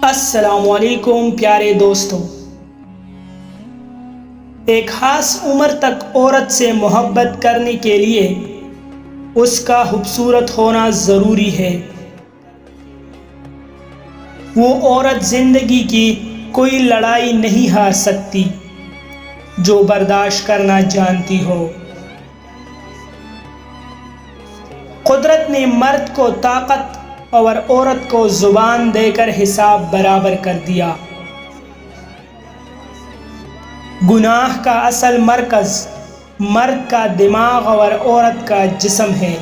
السلام علیکم پیارے دوستوں، ایک خاص عمر تک عورت سے محبت کرنے کے لیے اس کا خوبصورت ہونا ضروری ہے۔ وہ عورت زندگی کی کوئی لڑائی نہیں ہار سکتی جو برداشت کرنا جانتی ہو۔ قدرت نے مرد کو طاقت اور عورت کو زبان دے کر حساب برابر کر دیا۔ گناہ کا اصل مرکز مرد کا دماغ اور عورت کا جسم ہے۔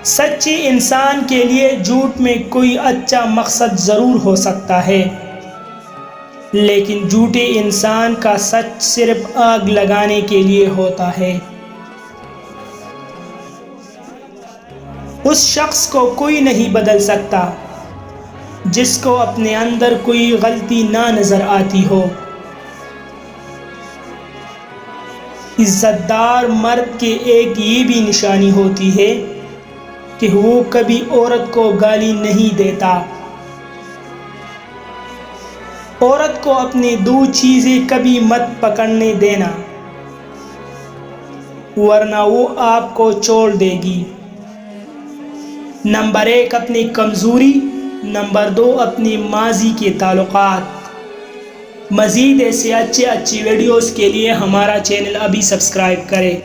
سچے انسان کے لیے جھوٹ میں کوئی اچھا مقصد ضرور ہو سکتا ہے، لیکن جھوٹے انسان کا سچ صرف آگ لگانے کے لیے ہوتا ہے۔ اس شخص کو کوئی نہیں بدل سکتا جس کو اپنے اندر کوئی غلطی نہ نظر آتی ہو۔ عزت دار مرد کی ایک یہ بھی نشانی ہوتی ہے کہ وہ کبھی عورت کو گالی نہیں دیتا۔ عورت کو اپنی دو چیزیں کبھی مت پکڑنے دینا، ورنہ وہ آپ کو چھوڑ دے گی۔ نمبر 1 اپنی کمزوری، نمبر 2 اپنی ماضی کے تعلقات۔ مزید ایسے اچھی ویڈیوز کے لیے ہمارا چینل ابھی سبسکرائب کریں۔